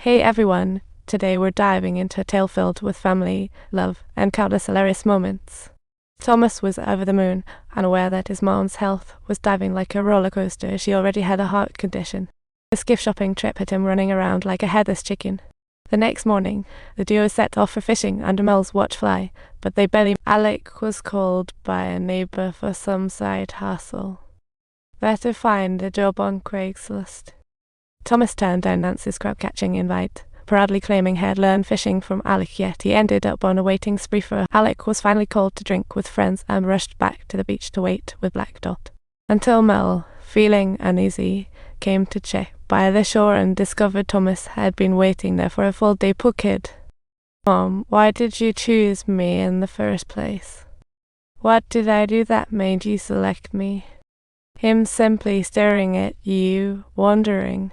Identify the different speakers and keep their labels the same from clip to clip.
Speaker 1: Hey everyone, today we're diving into a tale filled with family, love, and countless hilarious moments. Thomas was over the moon, unaware that his mom's health was diving like a roller coaster as she already had a heart condition. This gift shopping trip had him running around like a headless chicken. The next morning, the duo set off for fishing under Mel's watch fly, but they barely. Alec was called by a neighbor for some side hustle. Better find a job on Craigslist. Thomas turned down Nancy's crab-catching invite, proudly claiming he had learned fishing from Alec, yet he ended up on a waiting spree for Alec was finally called to drink with friends and rushed back to the beach to wait with Black Dot. Until Mel, feeling uneasy, came to check by the shore and discovered Thomas had been waiting there for a full day. Poor kid. Mom, why did you choose me in the first place? What did I do that made you select me? Him simply staring at you, wondering.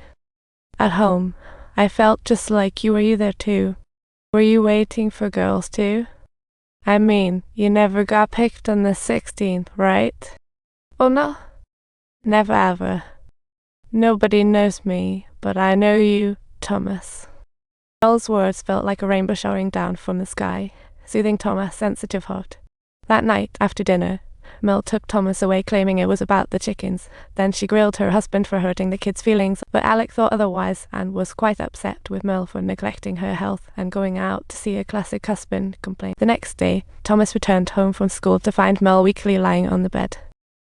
Speaker 1: At home, I felt just like you. Were you there too? Were you waiting for girls too? I mean, you never got picked on the 16th, right? Oh no? Never ever. Nobody knows me, but I know you, Thomas. Mel's words felt like a rainbow showering down from the sky, soothing Thomas' sensitive heart. That night, after dinner, Mel took Thomas away claiming it was about the chickens. Then she grilled her husband for hurting the kids' feelings, but Alec thought otherwise and was quite upset with Mel for neglecting her health and going out to see a classic husband complain. The next day, Thomas returned home from school to find Mel weakly lying on the bed.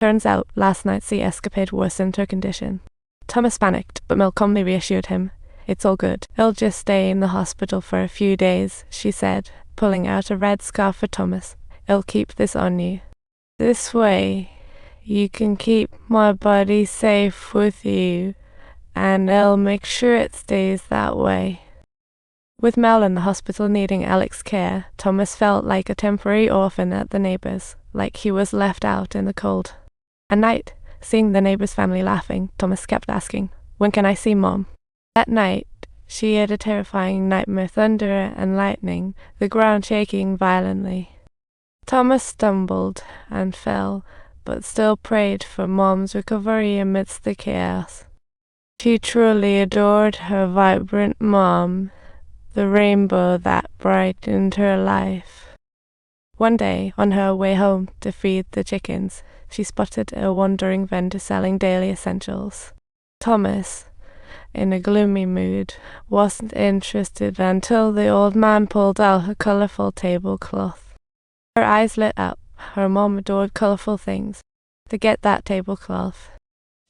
Speaker 1: Turns out, last night's sea escapade worsened her condition. Thomas panicked, but Mel calmly reassured him. It's all good. I'll just stay in the hospital for a few days, she said, pulling out a red scarf for Thomas. I'll keep this on you. This way, you can keep my body safe with you, and I'll make sure it stays that way. With Mel in the hospital needing Alec's care, Thomas felt like a temporary orphan at the neighbors, like he was left out in the cold. At night, seeing the neighbors' family laughing, Thomas kept asking, "When can I see Mom?" That night, she had a terrifying nightmare, thunder and lightning, the ground shaking violently. Thomas stumbled and fell, but still prayed for Mom's recovery amidst the chaos. She truly adored her vibrant mom, the rainbow that brightened her life. One day, on her way home to feed the chickens, she spotted a wandering vendor selling daily essentials. Thomas, in a gloomy mood, wasn't interested until the old man pulled out a colorful tablecloth. Her eyes lit up. Her mom adored colorful things. To get that tablecloth,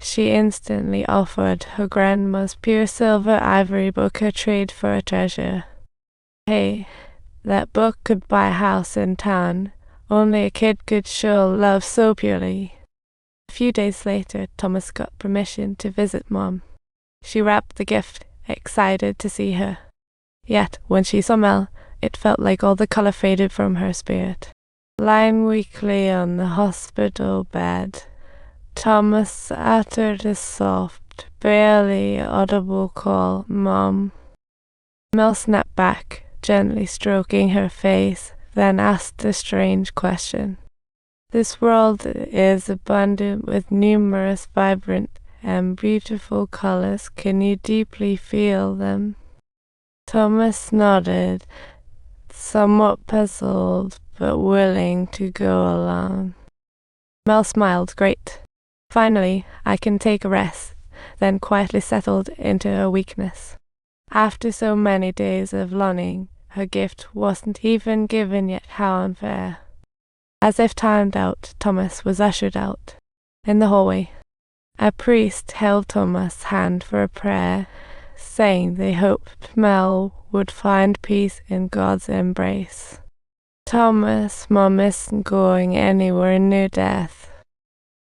Speaker 1: she instantly offered her grandma's pure silver ivory book a trade for a treasure. Hey, that book could buy a house in town. Only a kid could show love so purely. A few days later, Thomas got permission to visit Mom. She wrapped the gift, excited to see her. Yet, when she saw Mel, it felt like all the color faded from her spirit. Lying weakly on the hospital bed, Thomas uttered a soft, barely audible call, "Mom." Mel snapped back, gently stroking her face, then asked a strange question. This world is abundant with numerous vibrant and beautiful colors. Can you deeply feel them? Thomas nodded, somewhat puzzled, but willing to go along. Mel smiled. Great. Finally, I can take a rest, then quietly settled into her weakness. After so many days of longing, her gift wasn't even given yet. How unfair. As if timed out, Thomas was ushered out. In the hallway, a priest held Thomas' hand for a prayer, saying they hoped Mel would find peace in God's embrace. Thomas, Mom isn't going anywhere near death.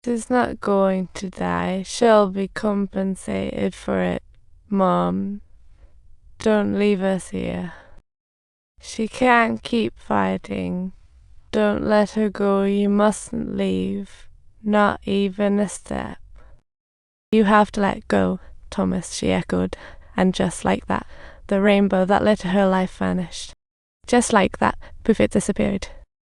Speaker 1: She's not going to die. She'll be compensated for it. Mom, don't leave us here. She can't keep fighting. Don't let her go. You mustn't leave. Not even a step. You have to let go, Thomas, she echoed, and just like that, the rainbow that lit her life vanished. Just like that, poof, it disappeared.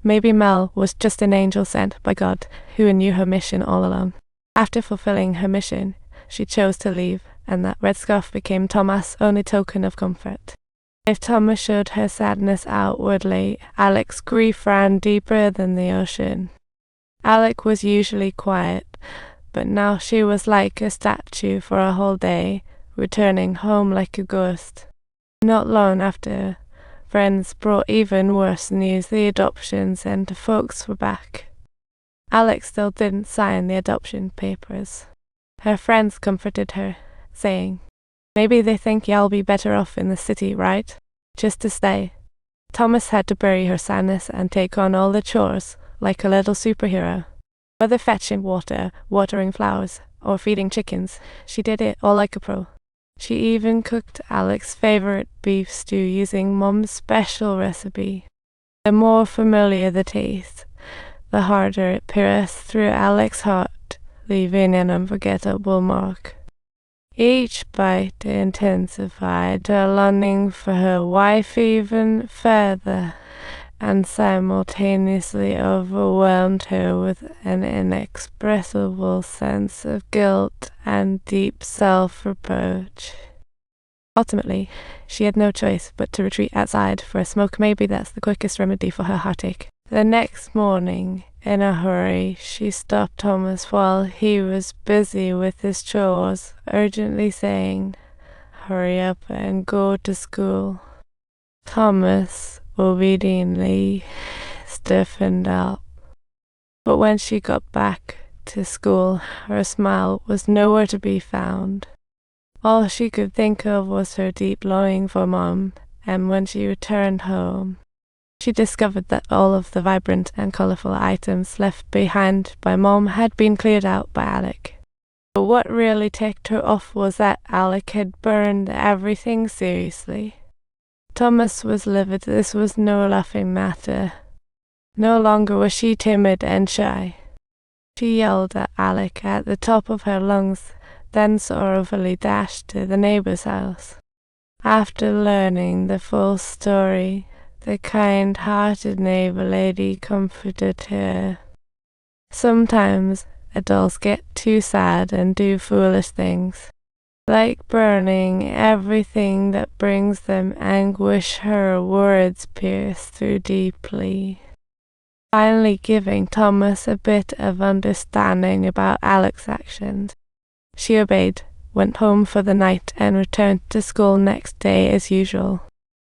Speaker 1: Maybe Mel was just an angel sent by God who knew her mission all along. After fulfilling her mission, she chose to leave, and that red scarf became Thomas' only token of comfort. If Thomas showed her sadness outwardly, Alec's grief ran deeper than the ocean. Alec was usually quiet, but now she was like a statue for a whole day, returning home like a ghost. Not long after, friends brought even worse news: the adoption centre folks were back. Alec still didn't sign the adoption papers. Her friends comforted her, saying, "Maybe they think y'all be better off in the city, right? Just to stay." Thomas had to bury her sadness and take on all the chores, like a little superhero. Whether fetching water, watering flowers, or feeding chickens, she did it all like a pro. She even cooked Alec's favorite beef stew using Mom's special recipe. The more familiar the taste, the harder it pierced through Alec's heart, leaving an unforgettable mark. Each bite intensified her longing for her wife even further, and simultaneously overwhelmed her with an inexpressible sense of guilt and deep self-reproach. Ultimately, she had no choice but to retreat outside for a smoke. Maybe that's the quickest remedy for her heartache. The next morning, in a hurry, she stopped Thomas while he was busy with his chores, urgently saying, "Hurry up and go to school." Thomas obediently stiffened up. But when she got back to school, her smile was nowhere to be found. All she could think of was her deep longing for Mom, and when she returned home, she discovered that all of the vibrant and colorful items left behind by Mom had been cleared out by Alec. But what really ticked her off was that Alec had burned everything seriously. Thomas was livid. This was no laughing matter. No longer was she timid and shy. She yelled at Alec at the top of her lungs, then sorrowfully dashed to the neighbor's house. After learning the full story, the kind-hearted neighbor lady comforted her. Sometimes adults get too sad and do foolish things, like burning everything that brings them anguish. Her words pierced through deeply, finally giving Thomas a bit of understanding about Alec's actions. She obeyed, went home for the night, and returned to school next day as usual.